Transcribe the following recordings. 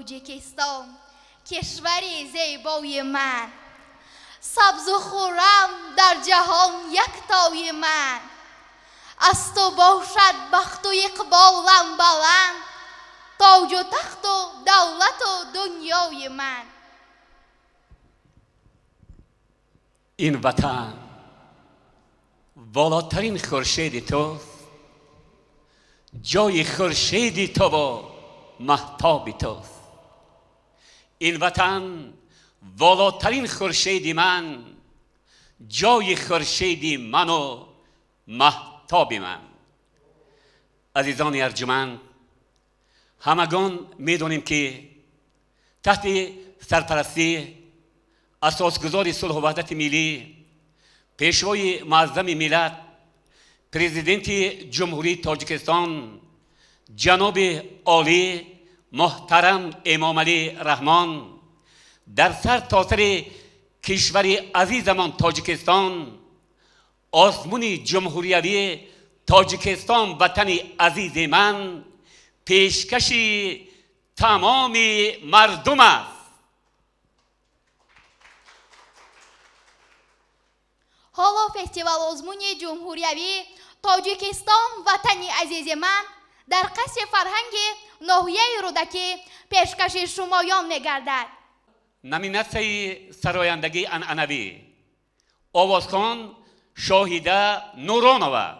تاجیکستان کشور زیبای من، سبز و خرم در جهان یکتای من. از تو باشد بخت و اقبالم بلند، تاج و تخت و دولت و دنیای من. این وطن بالاترین خورشید توست، جای خورشید تو و مهتاب توست. این وطن بالاترین خورشید من، جای خورشید من و مهتاب من. عزیزان ارجمند، همگان میدونیم که تحت سرپرستی اساسگزار صلح و وحدت ملی، پیشوای معظم ملت، پرزیدنت جمهوری تاجیکستان جناب عالی محترم امام علی رحمان، در سر تاثر کشور عزیزمان تاجیکستان، آسمون جمهوری تاجیکستان وطن عزیز من، پیشکش تمام مردم است. حالا فستیوال آزمون جمهوری تاجیکستان وطن عزیز من در قصر فرهنگ ناحیه رودکی پیشکش شمایان می‌گردد. نمینسه سرایندگی عنعنوی آوازخوان شاهیده نورانова.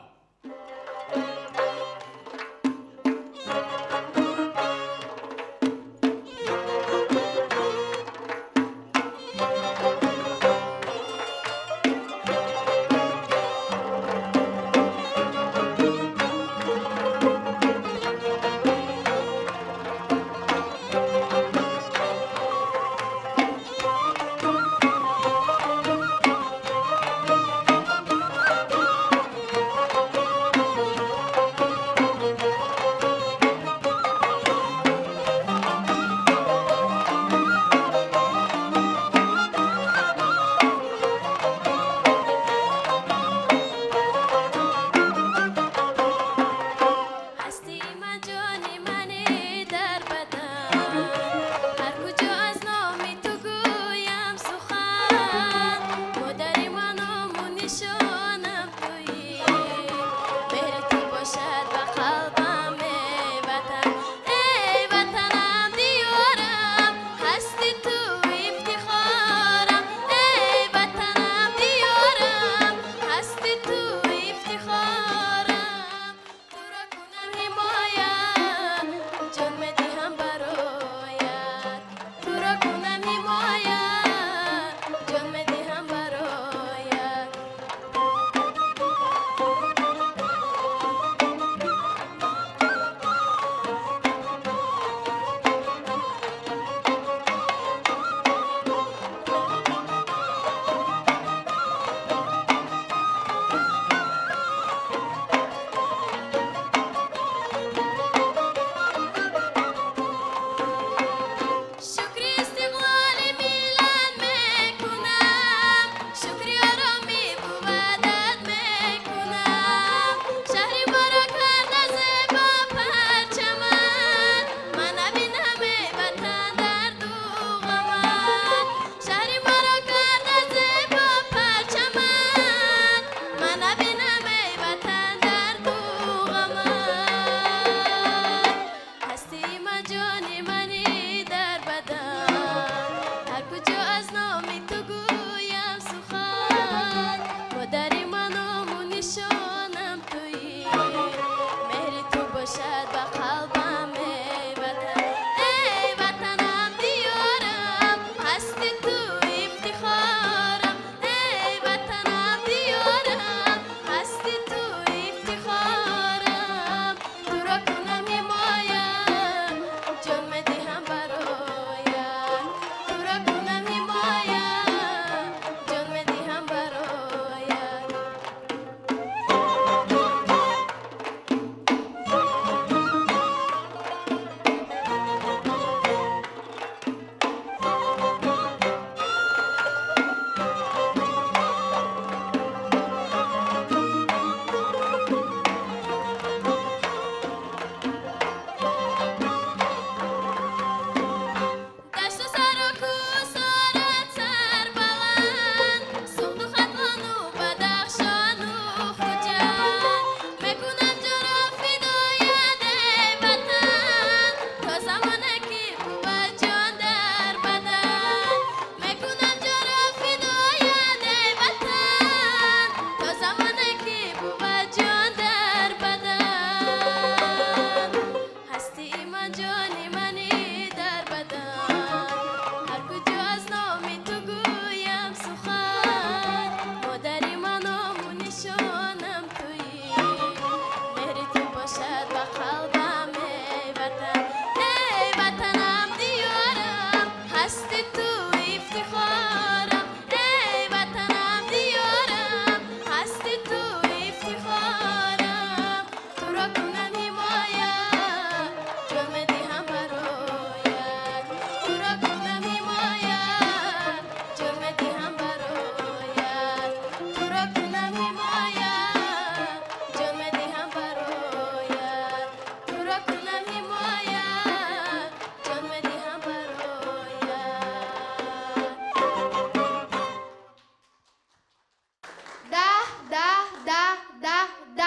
10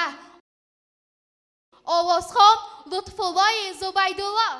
آوازخوان لطف‌الله زبیدالله.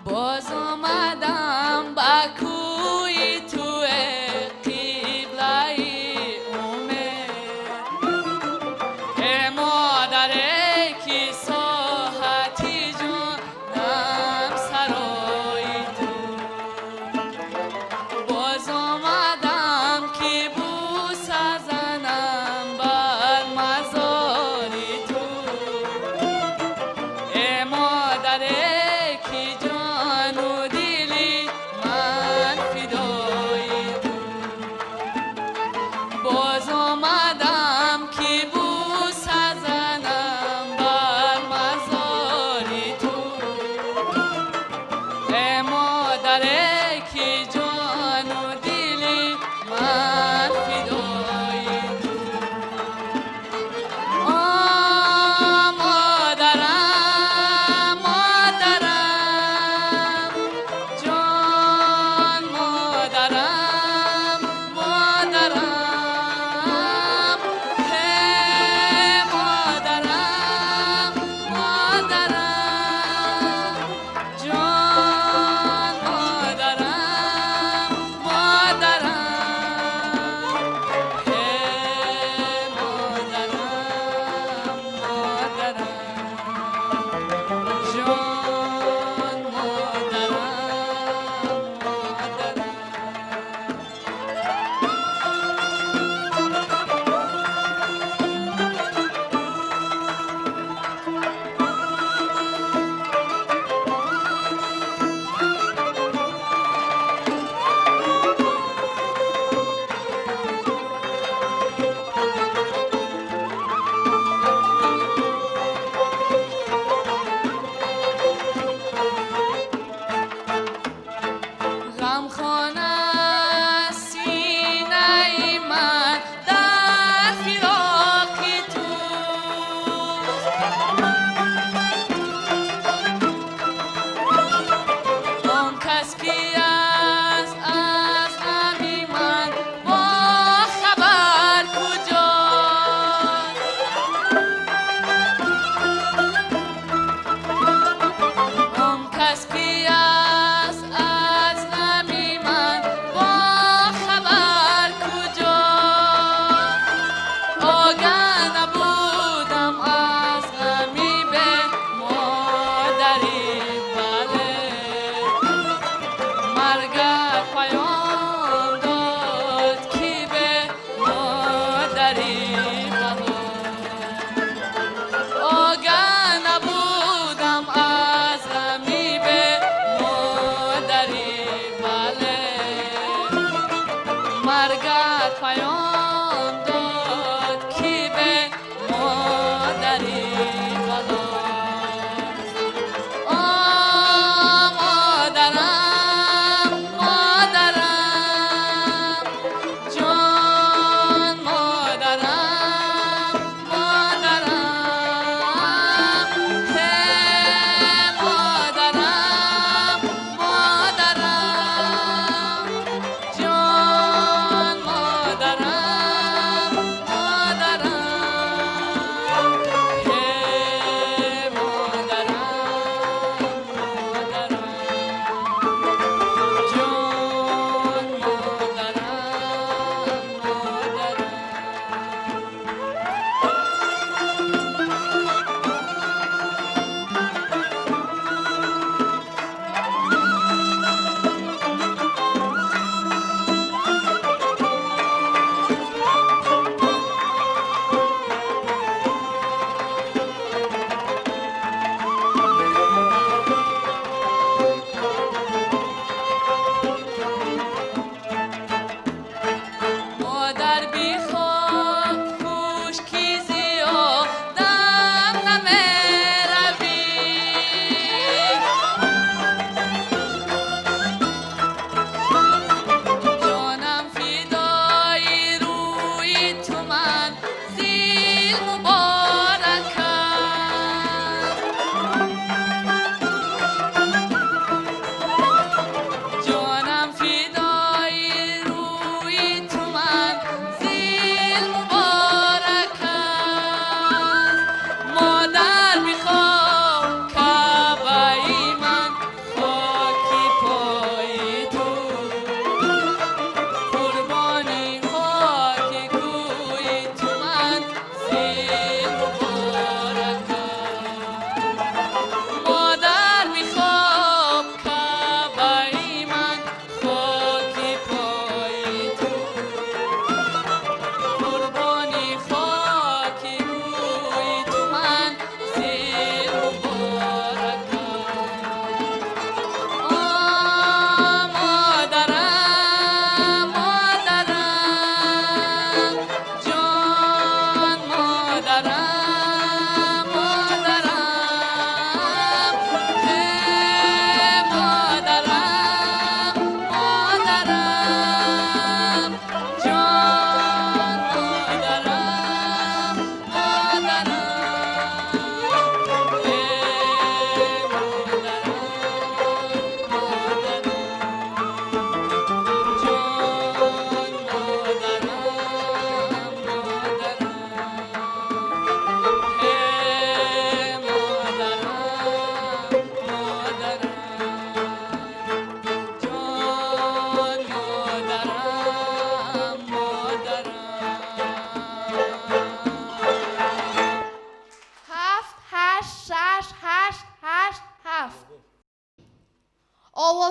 باز آمدم با کوی تو قبله امید، ای مادر کی ساحتی جانم سرای تو. باز آمدم که بوس زنم بر مزاری تو، ای مادر کی جان و دلی من فدای تو. باز آمدم که بوس زنم بر مزاری تو، ای مادر کی جان و دلی من فدای تو. آه مادرم مادرم جان، مادرم مادرم، هی مادرم مادرم جان، مادرم مادرم، هی مادرم مادرم جان، غمخانه سینه من در فراق تو، آن کس کی است از غمی من با خبر کجاست. آن کس کی است از غمی من با خبر کجاست. آگه نبودم از غمی به مادری بله، مرگت پیام داد که به مادری بله. آگه نبودم از غمی به مادری بله، مرگت پیام داد که به مادری بله. آه مادرم مادرم جان، مادرم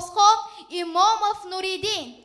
آوازخوان امامов نوریدین.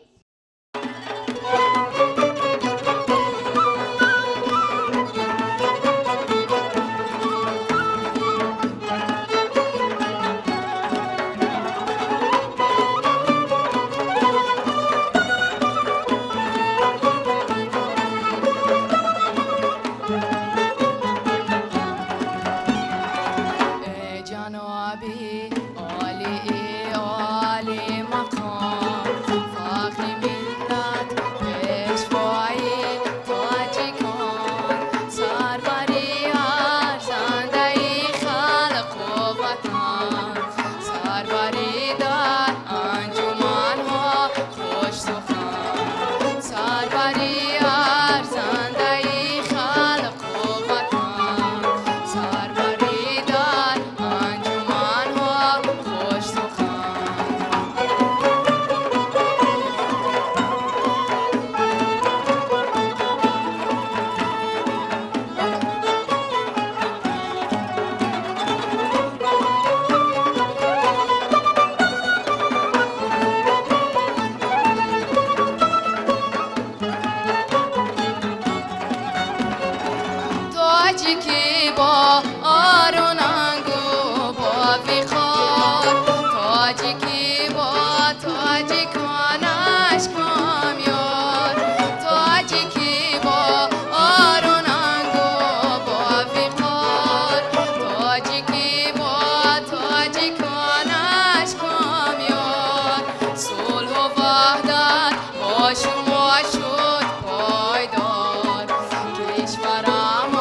تاجیکی با آرونانگو با ویخار تاجیکی با تاجیکانش کامیار تاجیکی با آرونانگو با ویخار تاجیکی با تاجیکانش کامیار صلح و وحدت با شما شد پایدار کشورم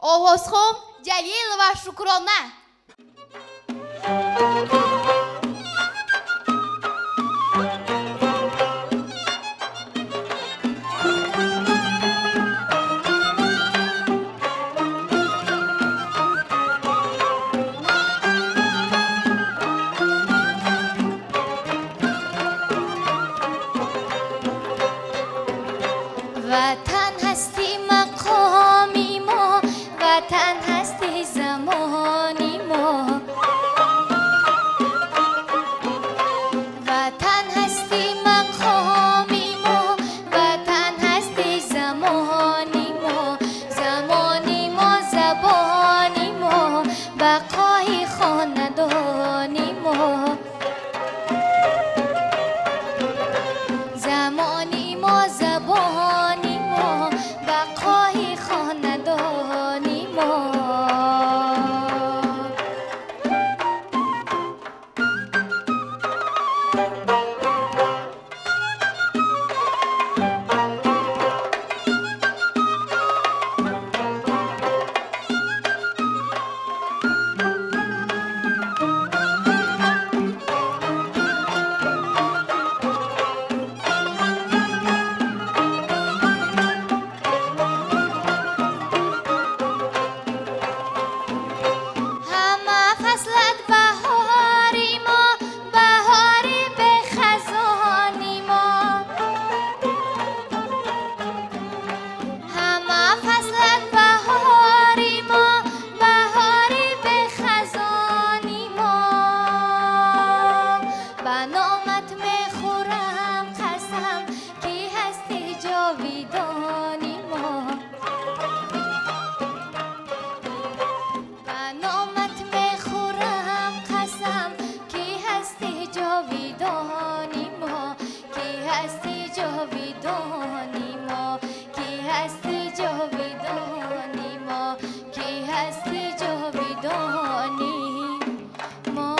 آوازخوان جلیل و شکرانه. وطن هستی مقامی ما وطن هستی زمانی ما همه فصلت بهاری ما، بهاری به خزانی ما. همه فصلت بهاری ما، بهاری به خزانی ما. به نامت میخورم قسم که هستی جاویدانی ما. به نامت میخورم قسم که هستی جاویدانی ما، که هستی جاویدانی ما، که هستی جاویدانی ما، که هستی جاویدانی ما.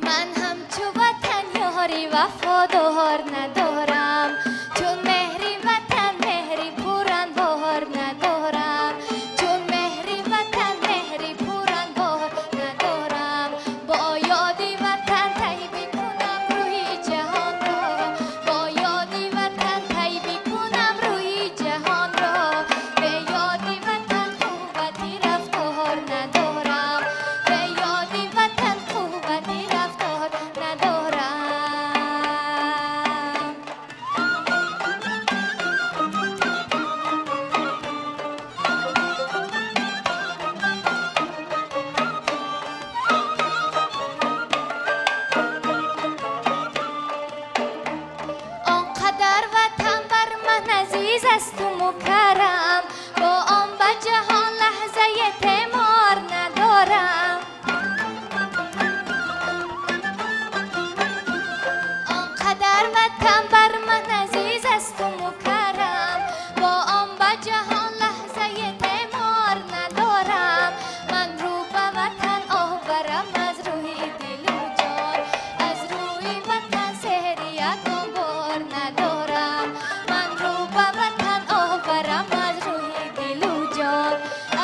من همچو وطن یاری وفادار ندارم، چون مهری وطن مهری پوران بار ندارم، چون مهری وطن مهری پوران بار ندارم. با یادی وطن طیبی کنم روی جهان را، با یادی وطن طیبی کنم روی جهان را. به یادی وطن قوتی رفتار ندارم، به یادی وطن قوتی رفتار ندارم. آنقدر وطن بر من عزیز است و مکرم، با آن به جهان لحظه اعتمار ندارم. آنقدر وطن بر من عزیز است و مکرم، با آن به جهان لحظه اعتمار ندارم. من رو به وطن آورم از روی دل و جان، از روی وطن سحر یکم بار ندارم. من رو به وطن آورم از روی دل و جان،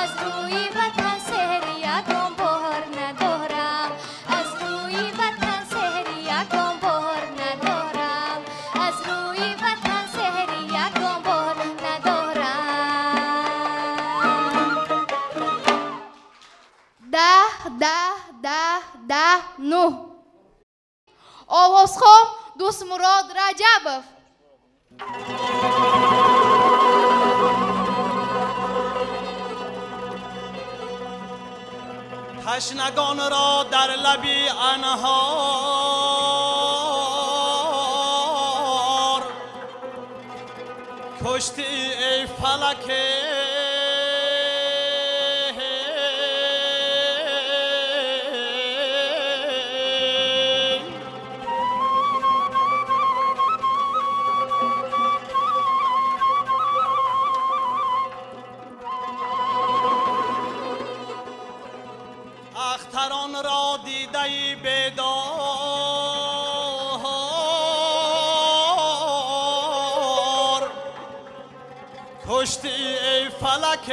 از روی وطن سحر یکم بار ندارم، از روی وطن سحر یکم بار ندارم، از روی وطن سحر یکم بار ندارم. 9 آوازخوان دوست مراد رجبов. تشنگان را در لبی انهار کشتی ای فلک. اختران را دیده ای بیدار کشتی ای فلک.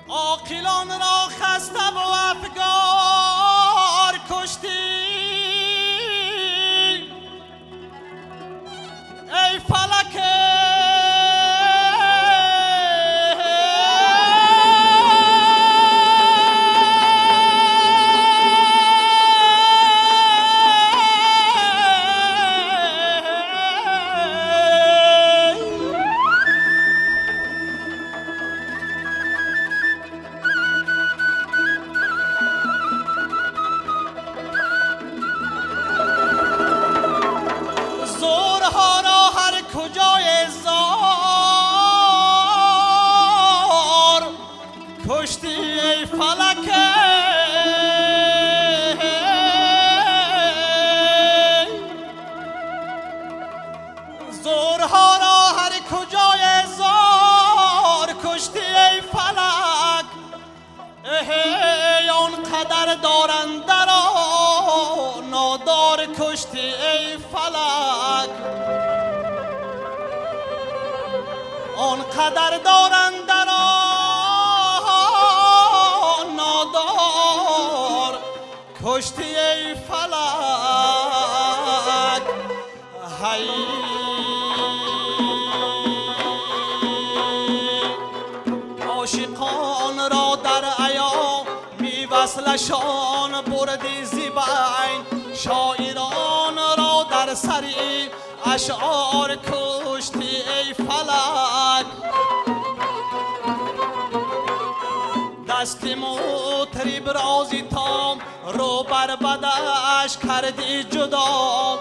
عاقلان را خسته و افگار دارنده را نادار کشتی ای فلک آنقدر دارنده را نادار کشتی ای فلک هی عاشقان را در عیا می وصلشان بردی زیبین شاعران را در سری اشعار کشتی ای فلک دستی مطرب رازی تام رو بر بدش کردی جدا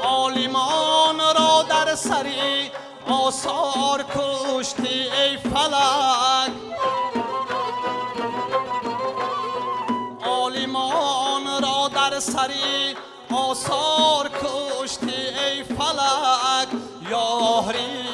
عالمان را در سری آثار کشتی ای فلک عالمان را در سری آثار کشتی ای فلک یاری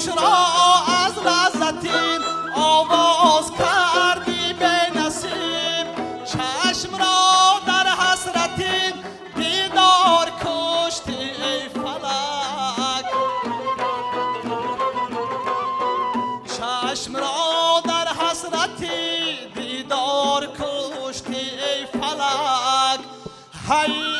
گوش را از لذتین آواز کردی به نصیب چشم را در حسرتین دیدار کشتی ای فلک چشم را در حسرتی دیدار کشتی ای فلک هی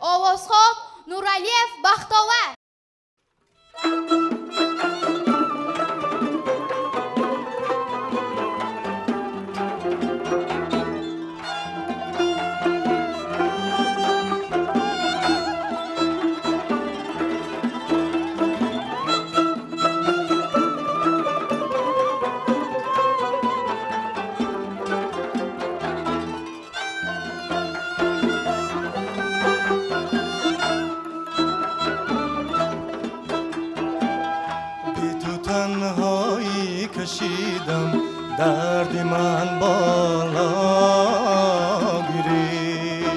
آوازخوان نورعلیف بختاور کشیدم درد من بالا گرفت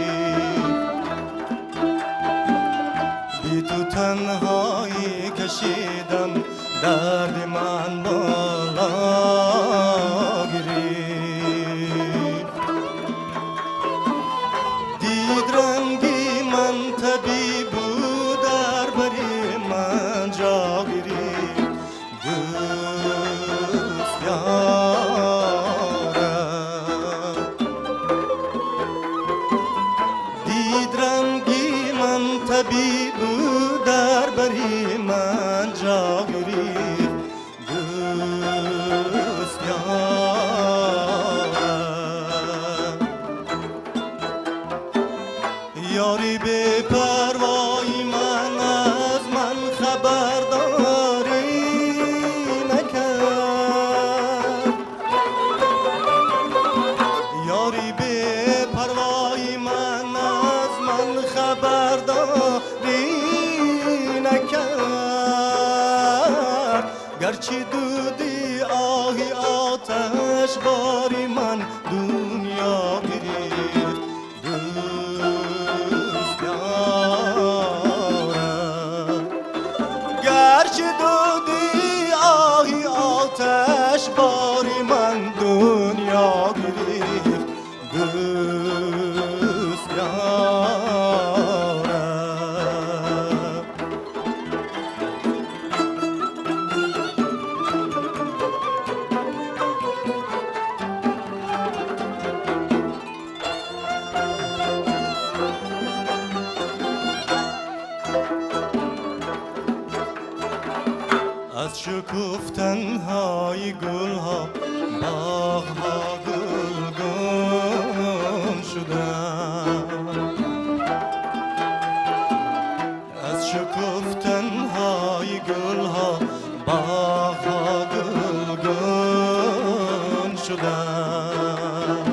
بی تو تنهایی کشیدم درد من بالا گرفت دید رنگی من طبیب بود در بری من جا گرفت دوست یارم طبیب در بری من جا گریخت دوست یارم یاری به پروای من از من خبرداری نکرد یاری به پروای من از من خبرداری نکرد گرچه دودی آهی آتش باری من دنیا گرفت دوست یارم گرچه دودی آهی آتش باری من دنیا گرفت دوست یارم از شکفتن‌های گل‌ها باغ‌ها گلگون شدن از شکفتن‌های گل‌ها باغ‌ها گلگون شدن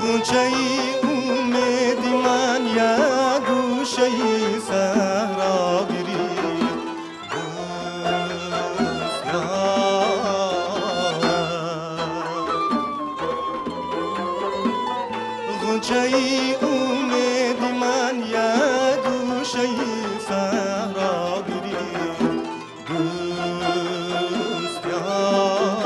غنچه‌ای امیدی من یک گوشه‌ای صحرا گرفت دوست یارم غنچه‌ای امیدی من یک گوشه‌ای صحرا گرفت دوست یارم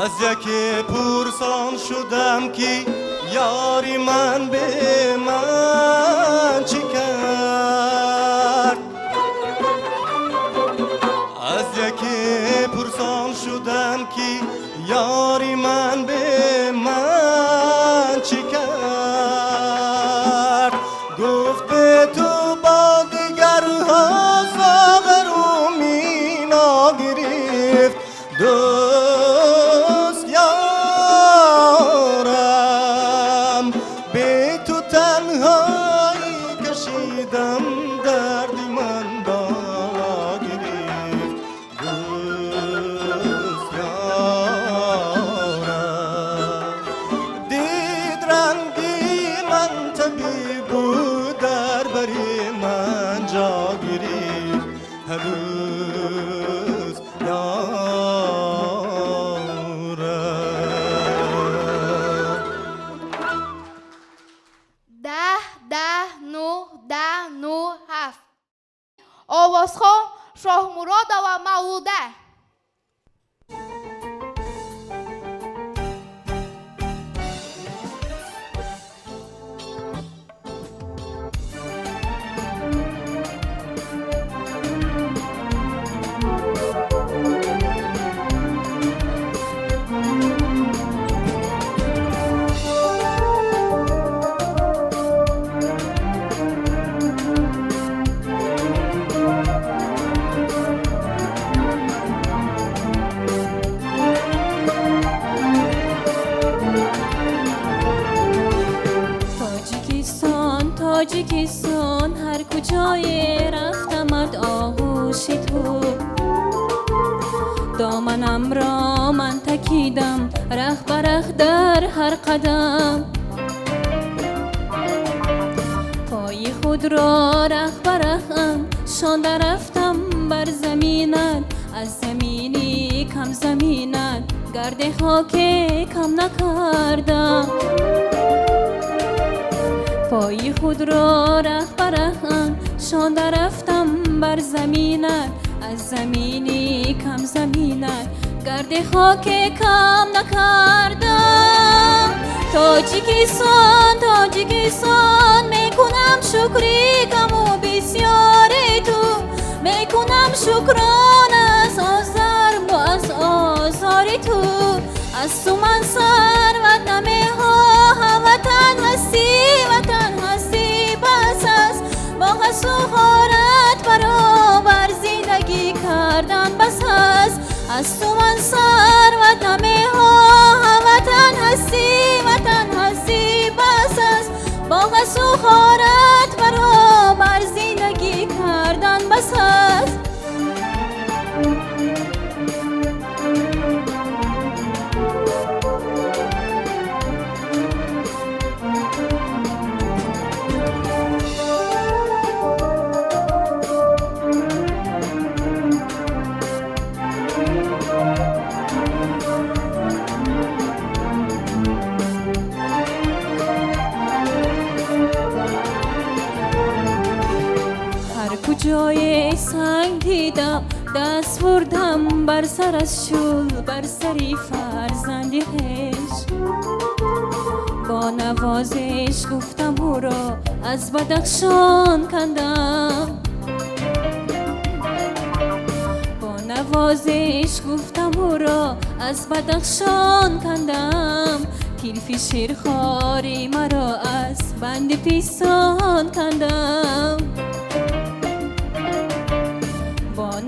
از یکی پرسان شدم که یاری من به من چی کرد از یکی پرسان شدم که یاری من به من چی کرد گفت به تو با دیگرها ساغر و مینا گرفت دوست یارم به تو تنهایی کشیدم دردی من بالا گرفت دوست یارم دید رنگی من طبیب بود در بری من جا گرفت هنوز آوازخوان شاه مراد و مولوده تاجیکستان هر کجای رفتمت آغوش تو دامنم را من تکیدم رخ برخ در هر قدم پای خود را رخ برخم شانده رفتم بر زمینت از زمینی کم زمینت گرد خاک کم نکردم پای خود را رخ برخم شانده رفتم بر زمینت از زمینی کم زمینت گرد خاک کم نکردم تاجیکستان تاجیکستان میکنم شکری کم و بسیار تو میکنم شکران از آزار و از آزار تو از تو من ثروت نمیخواهم وطن هستی بس است با قصد و غارت برابر زندگی کردن بس است از تو من ثروت نمیخواهم وطن هستی بس است با قصد و غارت برابر زندگی کردن بس است جای سنگ دیدم دست بردم بر سر از شول بر سری فرزندی خیش با نوازش گفتم او را از بدخشان کندم با نوازش گفتم او را از بدخشان کندم کلفی شیرخواری مرا از بند پیستان کندم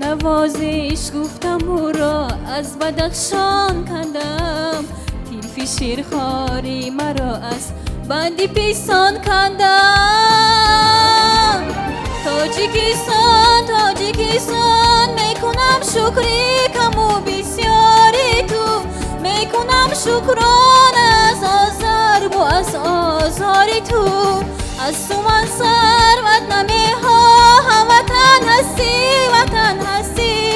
نوازش گفتم او را از بدخشان کندم کلفی شیرخواری مرا از بندی پیستان کندم تاجیکستان میکنم شکری کم و بسیاری تو میکنم شکران از آزار و از آزاری تو از تو من ثروت نمیخواهم وطن هستی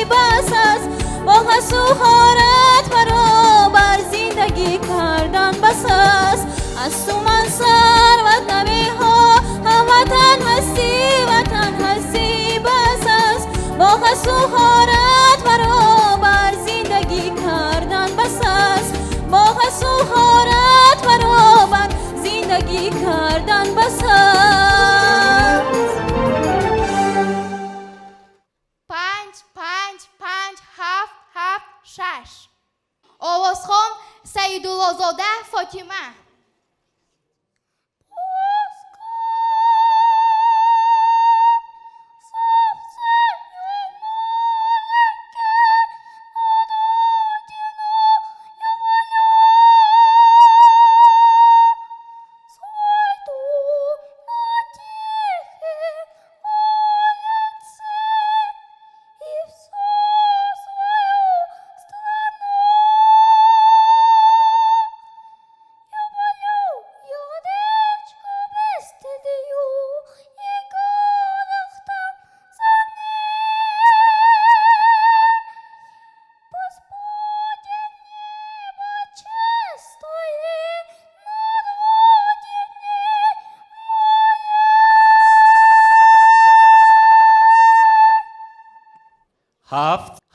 بس است با قصد و غارت برابر زندگی کردن بس است از تو من ثروت نمیخواهم وطن هستی بس است با قصد و غارت برابر زندگی کردن بس است با قصد و غارت برابر زندگی کردن بس است 5 آوازخوان سیدالله‌زاده فاطمه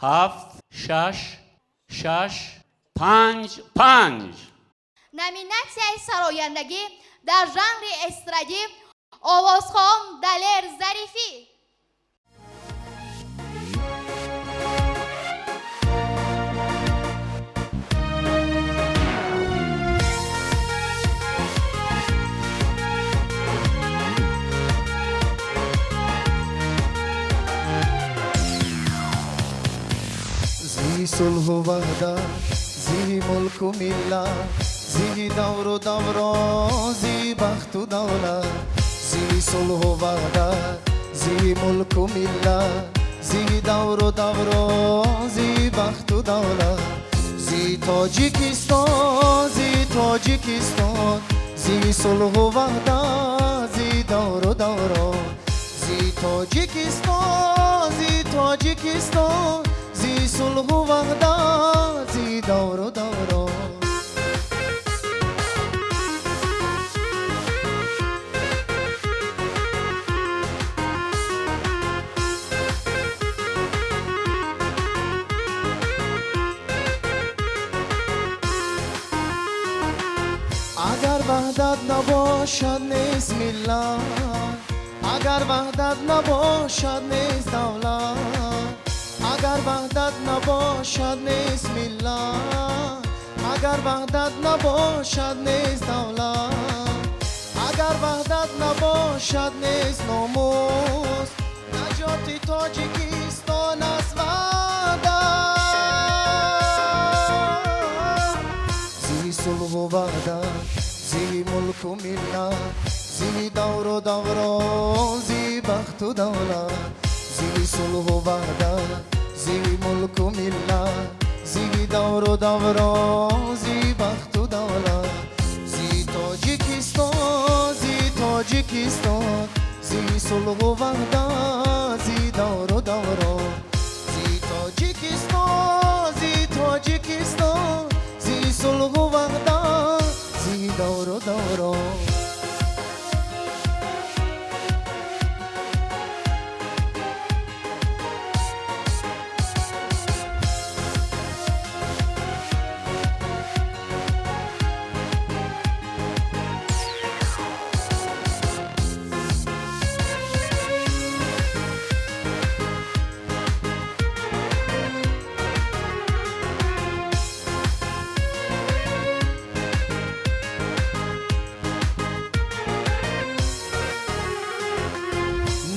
هفت شش 5 نامیناسیای سرایندگی در ژانر استرادی آوازخوان دلیر ظریفی زی صلح و وحدت زی ملک و ملت زی دور و دوران زی بخت و دولت زی صلح و وحدت زی ملک و ملت زی دور و دوران زی بخت و دولت زی تاجیکستان زی صلح و وحدت زی دور و دوران زی تاجیکستان زی صلح و وحدت زی دور و دوران اگر وحدت نباشد نیست ملت، اگر وحدت نباشد نیست دولت، اگر وحدت نباشد نیست ملت، اگر وحدت نباشد نیست دولت، اگر وحدت نباشد نیست ناموس. نجات تاجیکستان است وحدت، زی صلح و وحدت، زی ملک و ملت، زی دور و دوران، زی بخت و دولت. زی صلح و وحدت، زی ملک و ملت، زی دور و دوران، زی بخت و دولت. زی تاجیکستان، زی تاجیکستان، زی صلح و وحدت، زی دور و دوران. زی تاجیکستان، زی تاجیکستان، زی صلح و وحدت، زی دور و دوران.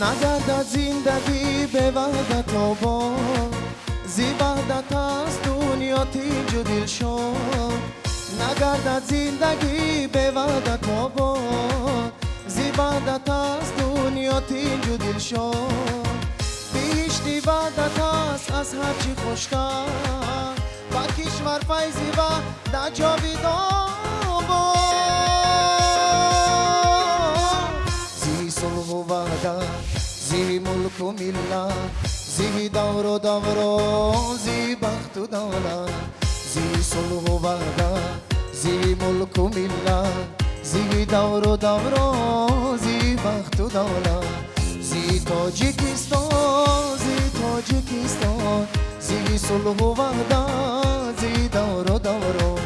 نگردد زندگی به وحدت آباد، زی وحدت است دنیا تیج و دل شاد. نگردد زندگی به وحدت آباد، زی وحدت است دنیا تیج و دل شاد. بهشتی وحدت است از هرچی خوشتر، با کشور فیضی و در جاویدان باد. زی صلح و وحدت، زی ملک و ملت، زی دور و دوران، زی بخت و دولت. زی صلح و وحدت، زی ملک و ملت، زی دور و دوران، زی بخت و دولت. زی تاجیکستان، زی تاجیکستان، زی صلح و وحدت، زی دور و دوران.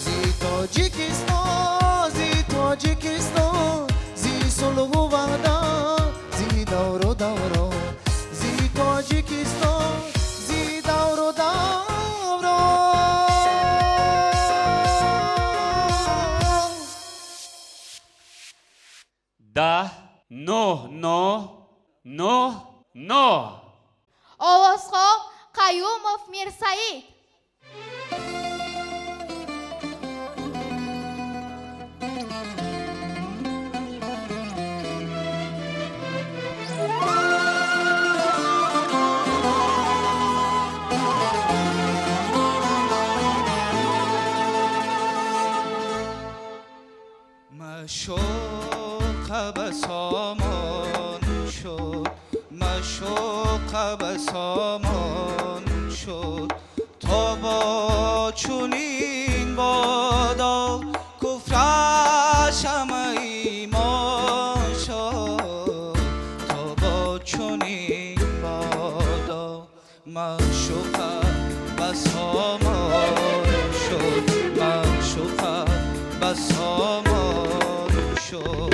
زی تاجیکستان، زی تاجیکستان، زی صلح و وحدت، زی دور و دوران. زی تاجیکستان، زی دور و دوران. 10 9 9 9 9. آوازخوان قیوموف میرسعید. مشوق بسامان شد، مشوق بسامان شد، تا با چنین بادا کفرش همه ایمان شد. تا با چنین بادا مشوق بسامان شد، مشوق بسامان شد.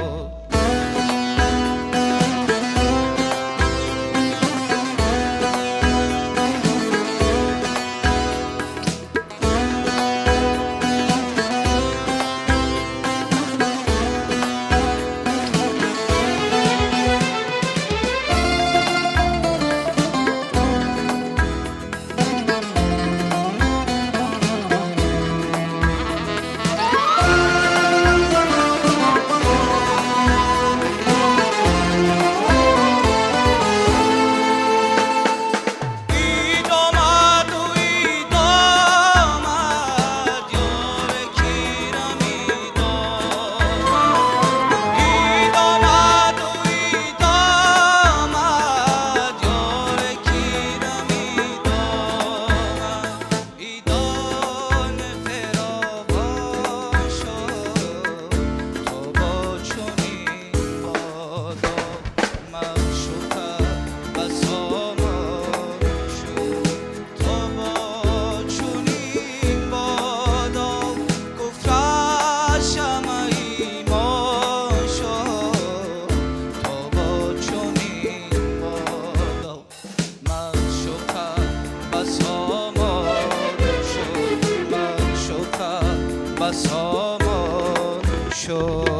شد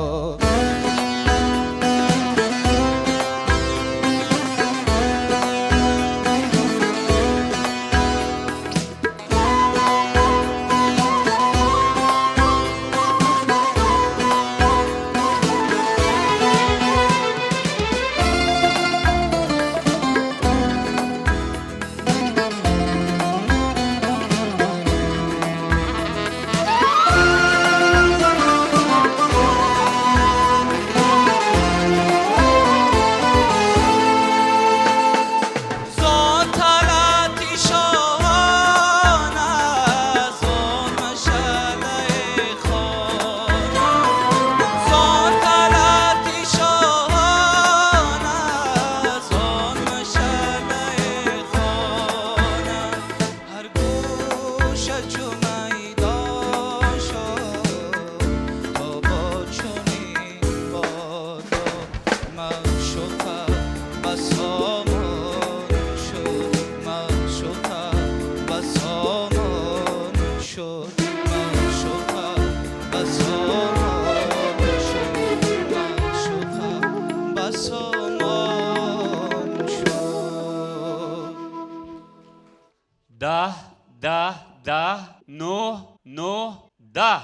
ده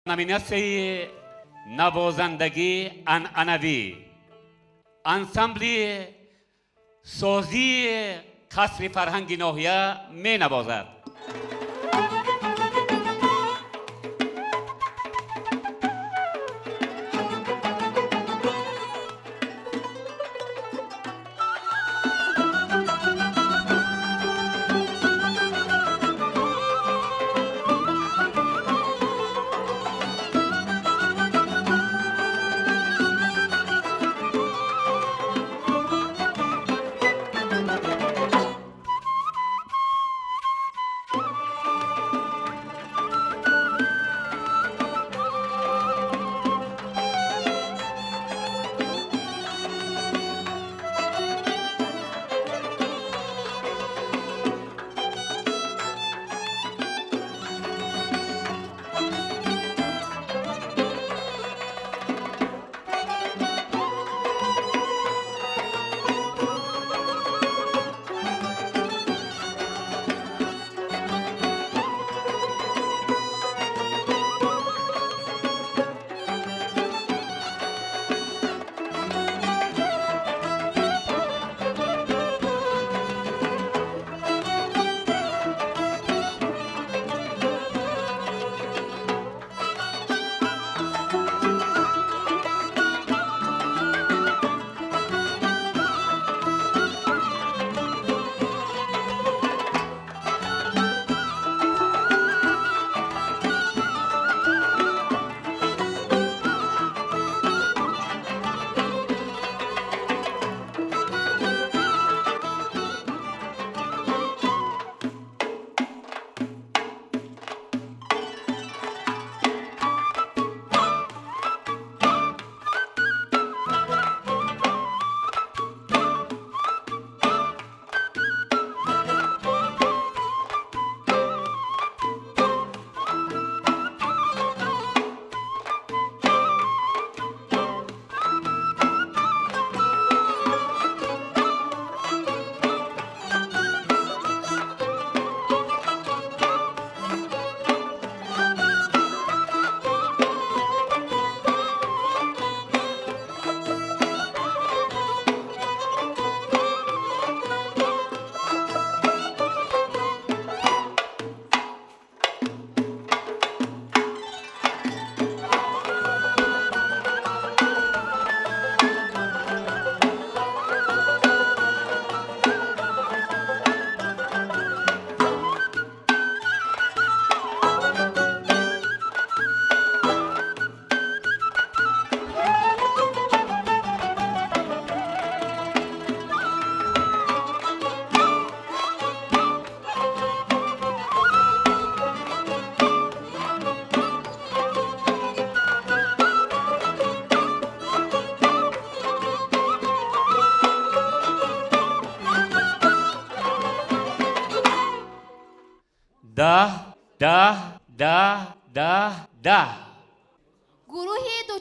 نامیناسیون نوازندگی انعنوی انسامبلی سازی قصر فرهنگی ناحیه می نوازد.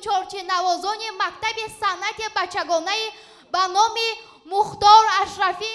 چارچه نوازان مکتب صنعت بچگانه به نام مختار اشرفی.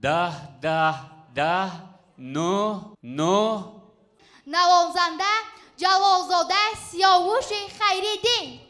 ده ده ده نو نو. نوازنده جوادزاده سیاوش خیری‌دین.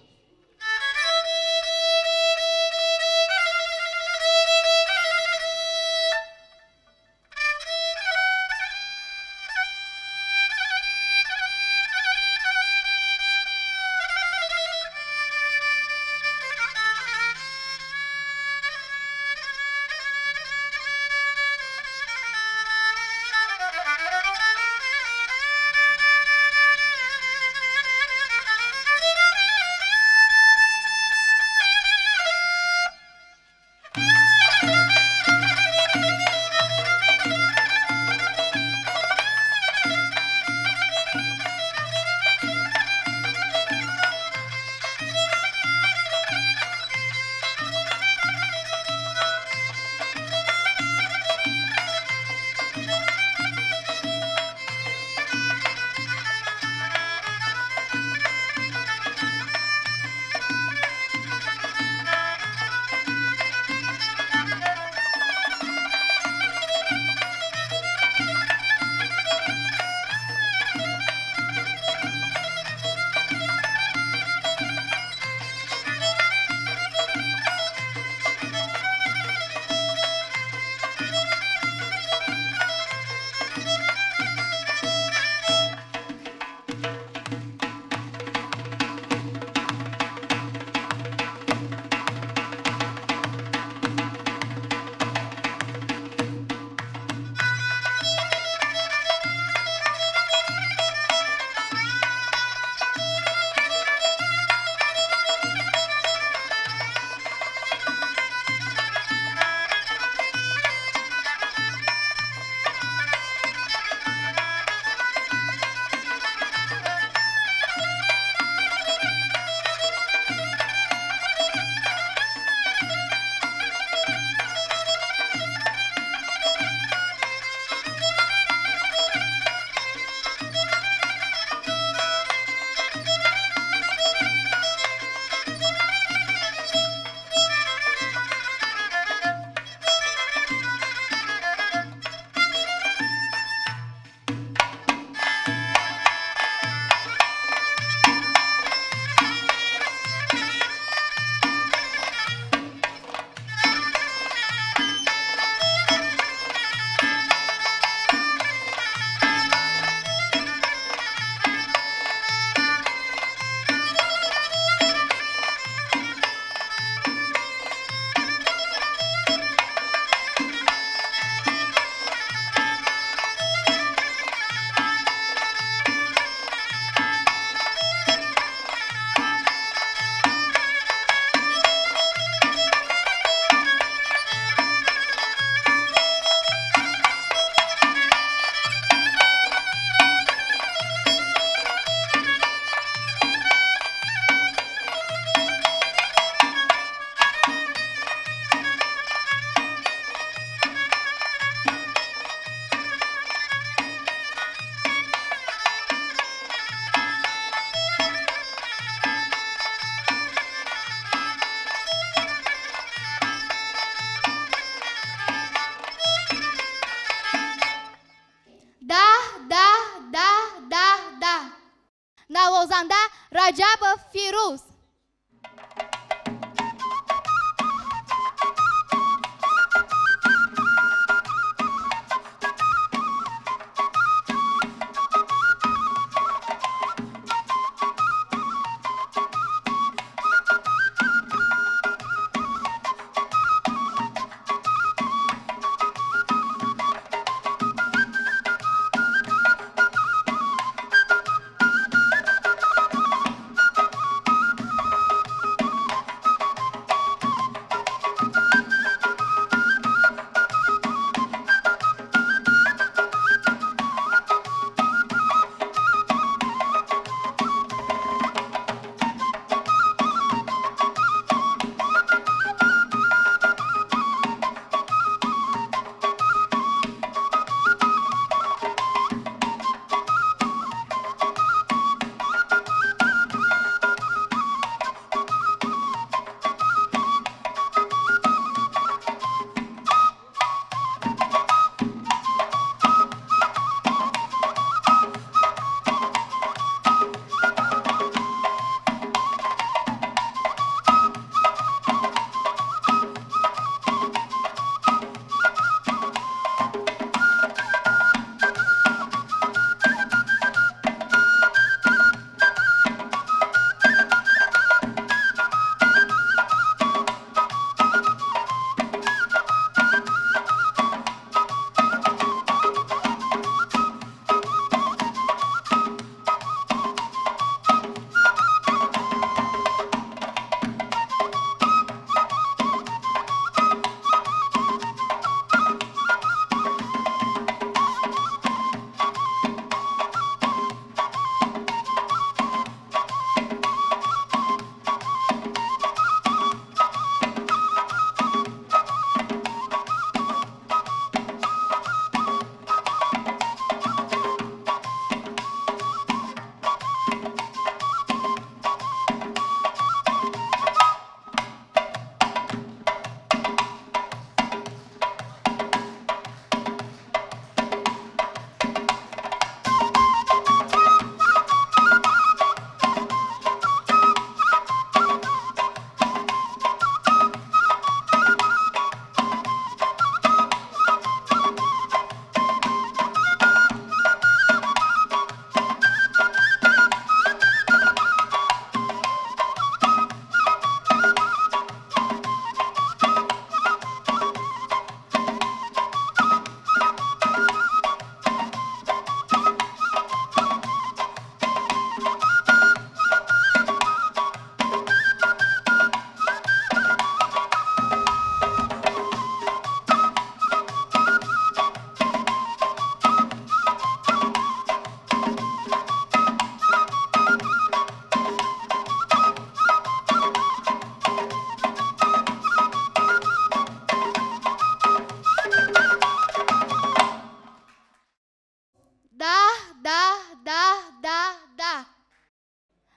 نوازنده رجب فیروز.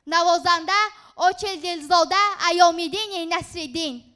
نوازنده آچل دلزاده ایامیدین نصرالدین.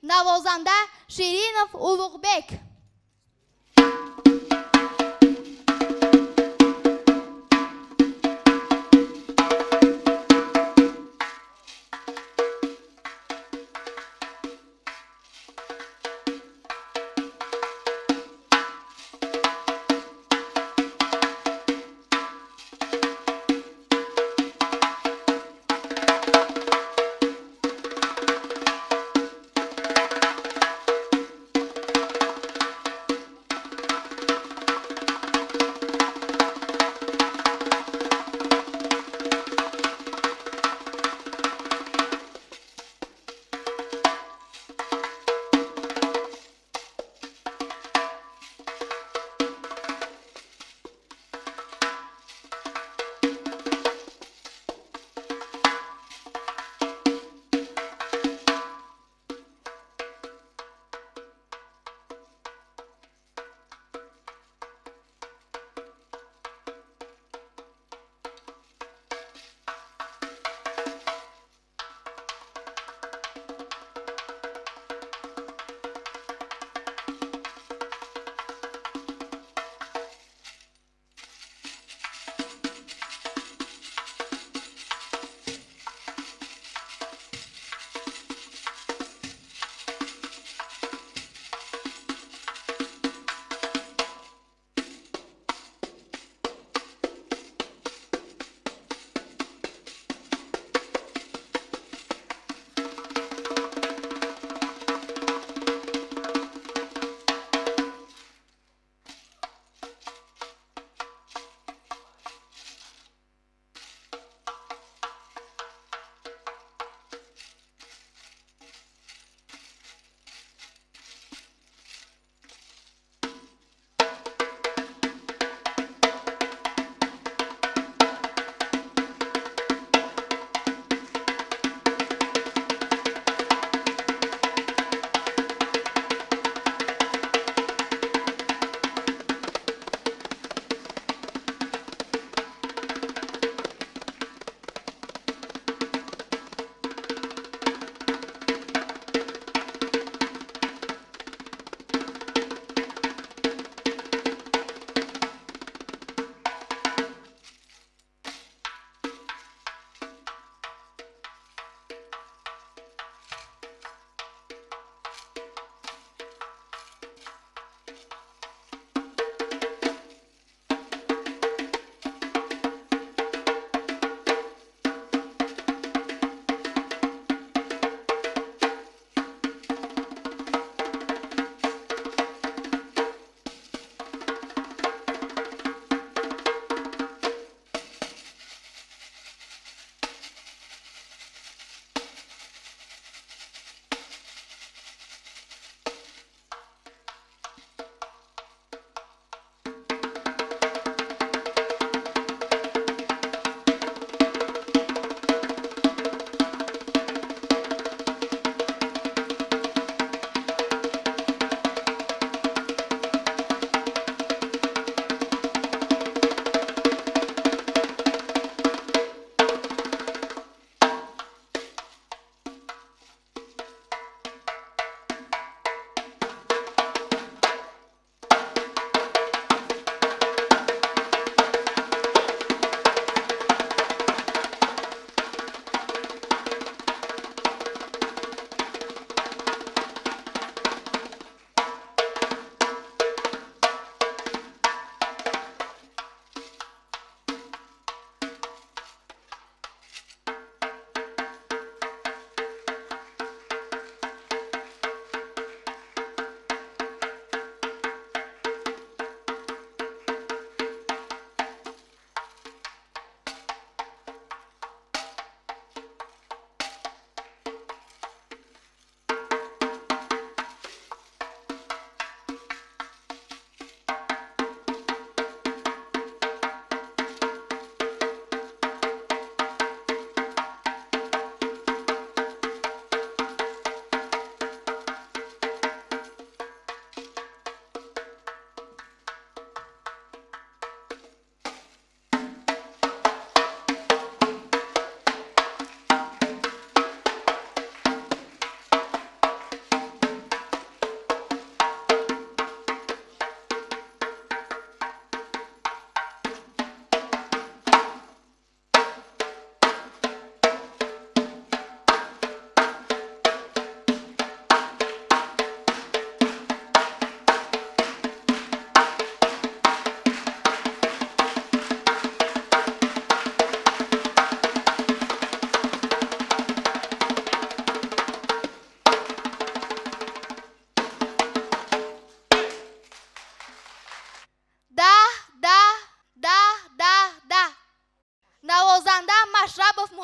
نوازنده شیرینов улуغбек.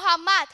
محمد.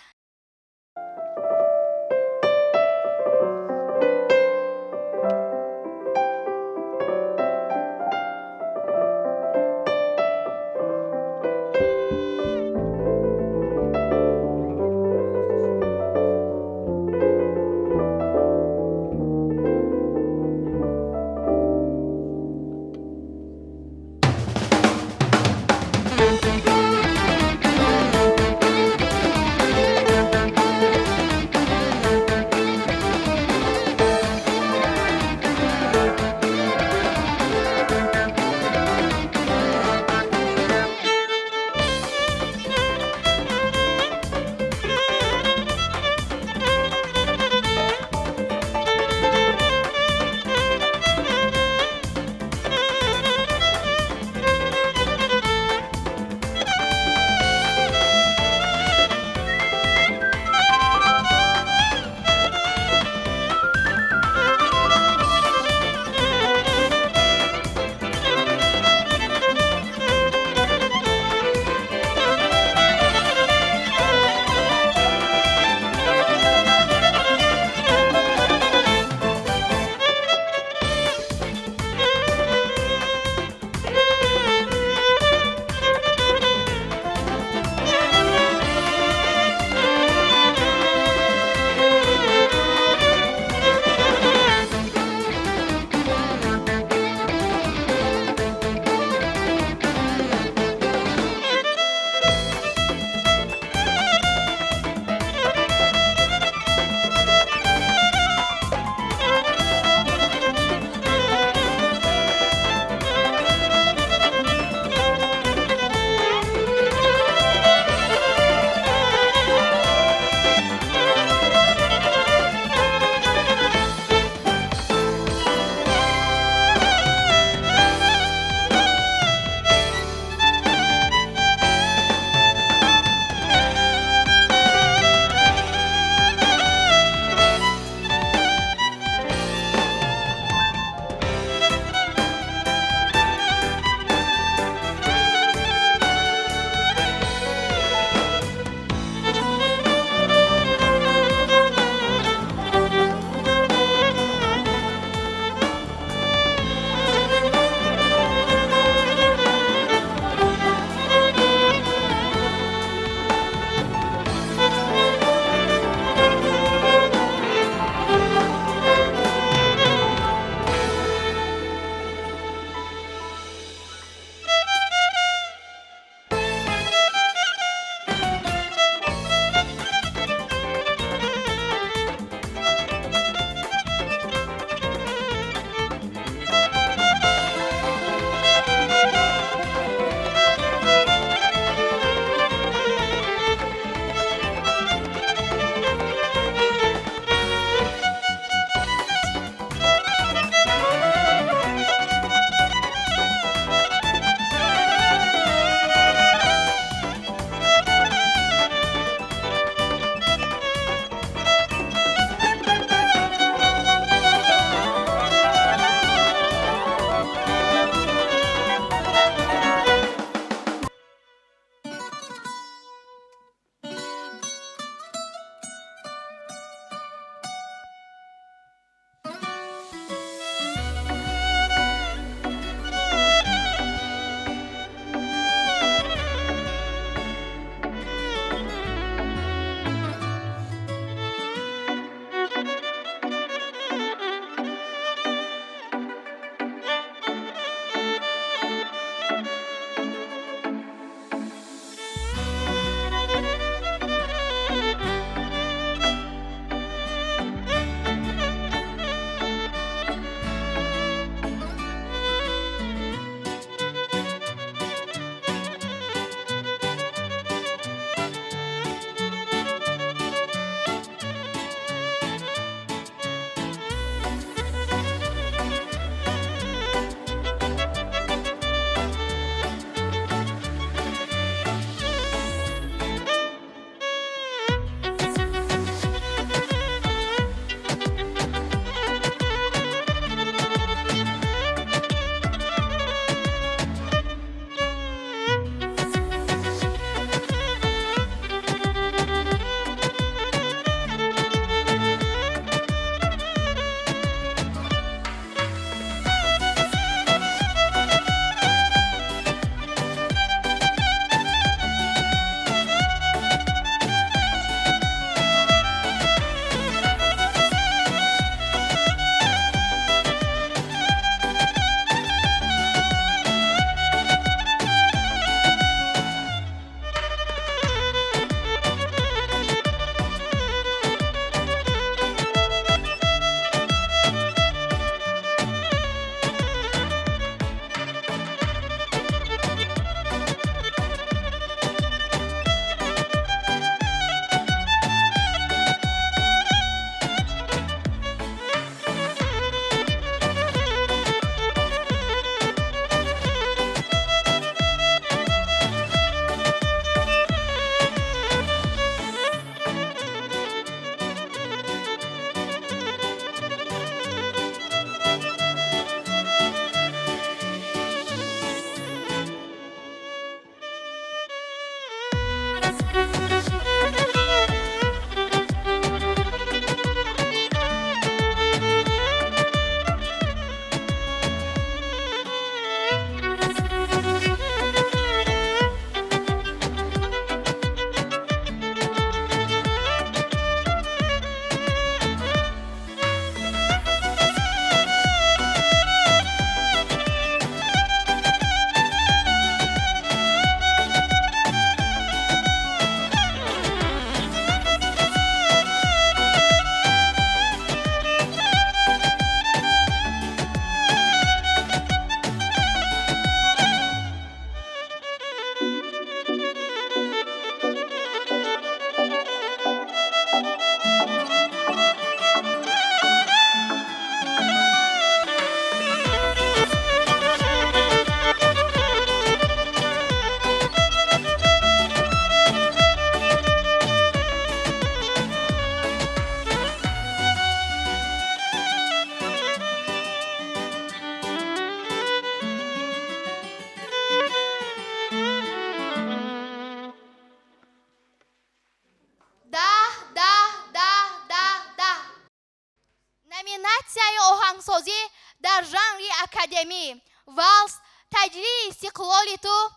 نوتسیای آهنگسازی در ژانر اکادمی، والس، تجلی استقلالی تو،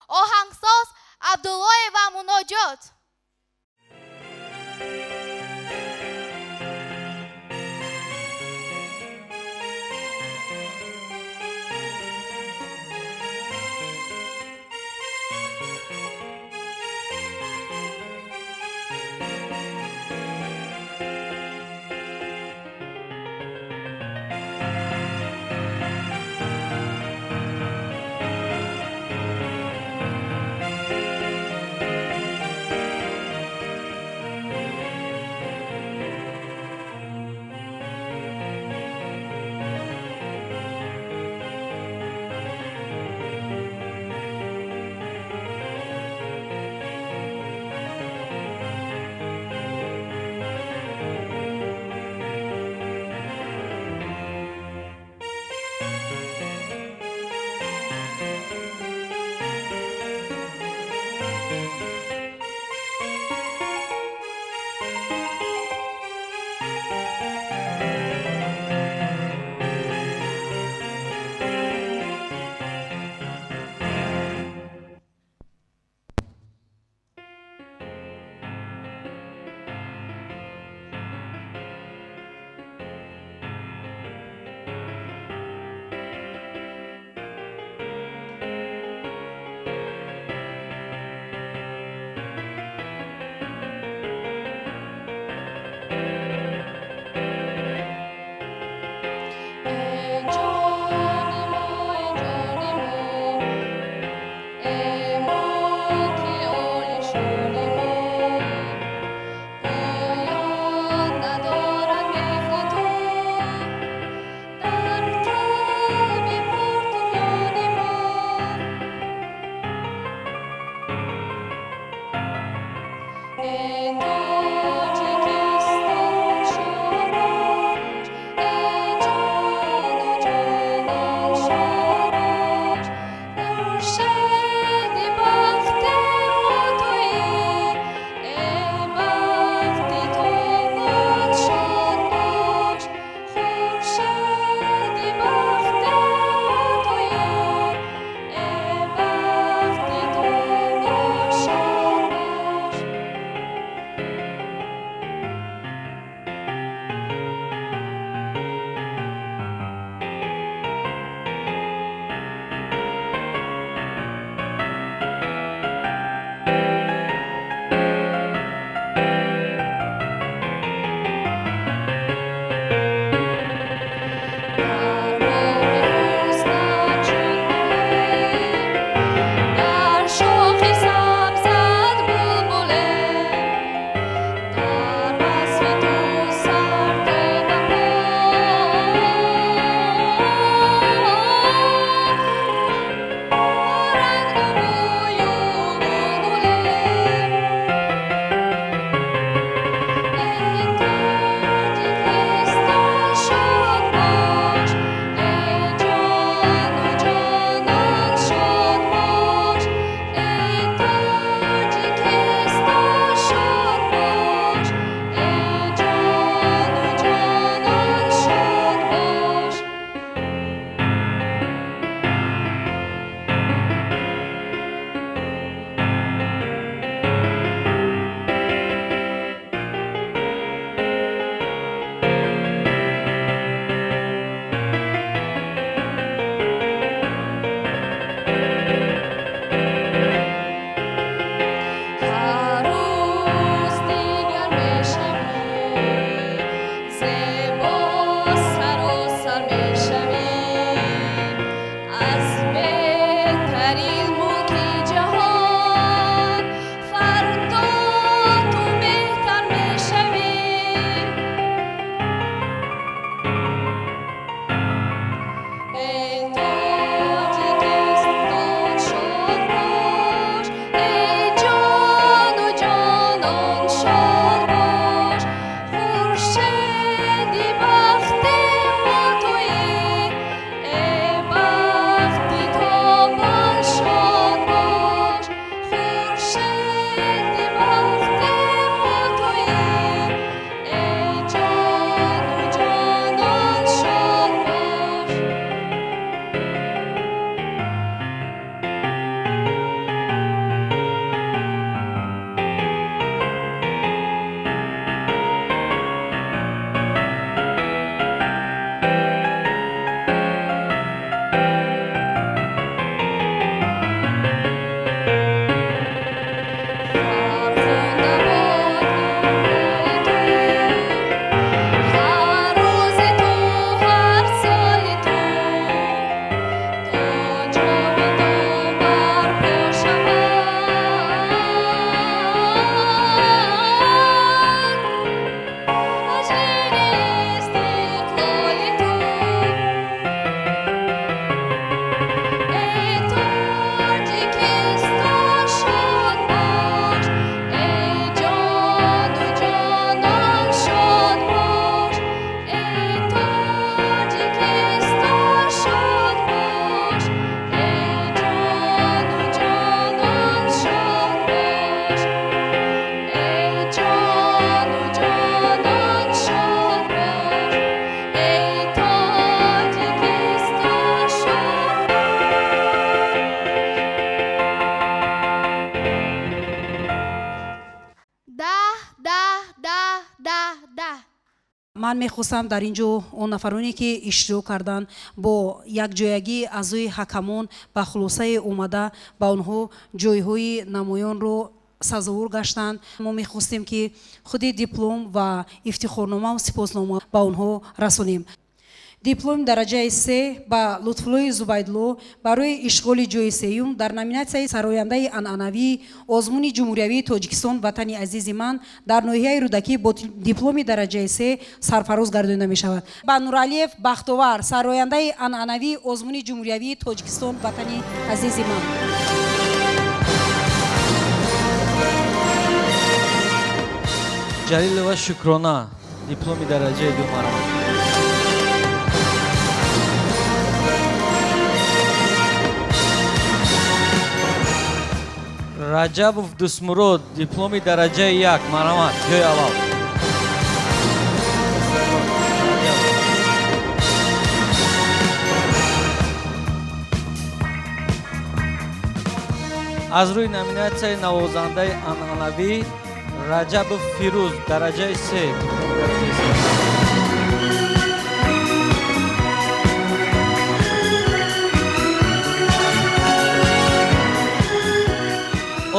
آهنگساز عبدالله و مناجات. ман мехостам дар ин ҷо он нафароне ки иштирок карданд бо якҷоягӣ аъзои ҳакамон ба хулосае омада ба онҳо ҷойҳои намоёнро сазовор гаштанд. мо мехостем ки худи диплом ва ифтихорномаву сипоснома ба онҳо расонем. дипломи дараҷаи 3 ба Лутфуллои Зубайдулло барои ишғоли ҷойи сеюм дар номинатсияи сарояндаи анъанавии озмуни ҷумҳуриявии Тоҷикистон ватани азизи ман дар ноҳияи рӯдакӣ бо дипломи дараҷаи 3 сарфароз гардонида мешавад. ба Нуралиев Бахтовар, сарояндаи анъанавии озмуни ҷумҳуриявии Тоҷикистон ватани азизи ман. Ҷалилова Шукрона, дипломи дараҷаи 2 маромад. Раҷабов Дусмурод, дипломи дараҷаи 1 маромад, ҷои аввал. аз рӯи номинатсияи навозандаи анъанавӣ Раҷабов Фирӯз, дараҷаи 3.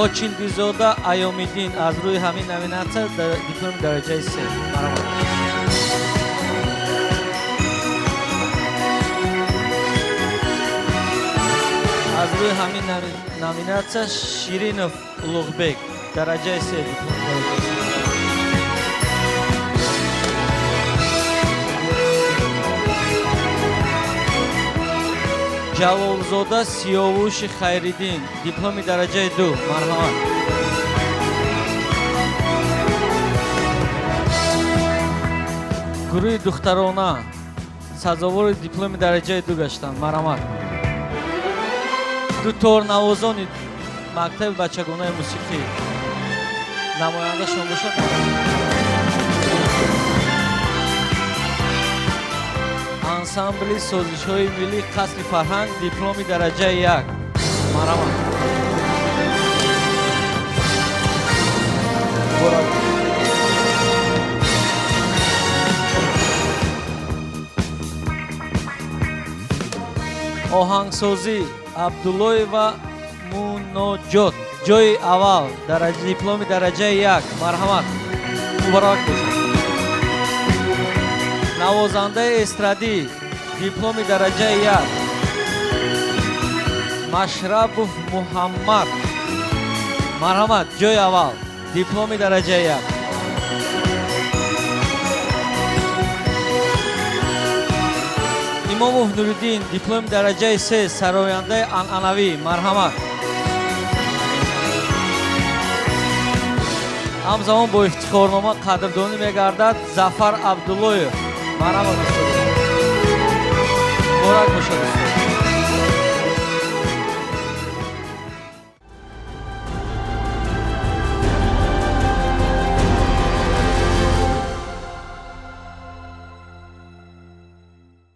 Очилдизода Айомиддин, аз рӯи ҳамин номинатсия дипломи дараҷаи 3. Маромад. аз рӯи ҳамин номинатсия Ширинов Улуғбек, дараҷаи 3, дипломи дараҷаи 3. ҷалолзода Сиёвуши Хайриддин, дипломи дараҷаи 2. Марҳамат. гурӯҳи духтарона сазовори дипломи дараҷаи 2 гаштанд. Марҳамат. ду торнавозони мактаби бачагонаи мусиқӣ намояндашон бошад. ансамбли созишҳои миллӣ қасри фарҳанг, дипломи дараҷаи 1. Марҳамат. оҳангсозӣ Абдуллоева Муноҷот, ҷои аввал, дипломи дараҷаи 1. Марҳамат. муборак бошад. навозандаи эстрадӣ, дипломи дараҷаи 1. Машрабов Муҳаммад, марҳамат, ҷои аввал, дипломи дараҷаи 1. имомов Нуриддин, дипломи дараҷаи 3, сарояндаи анъанавӣ. Марҳамат. ҳамзамон бо ифтихорнома қадрдонӣ мегардад Зафар Абдуллоев. Марҳамат.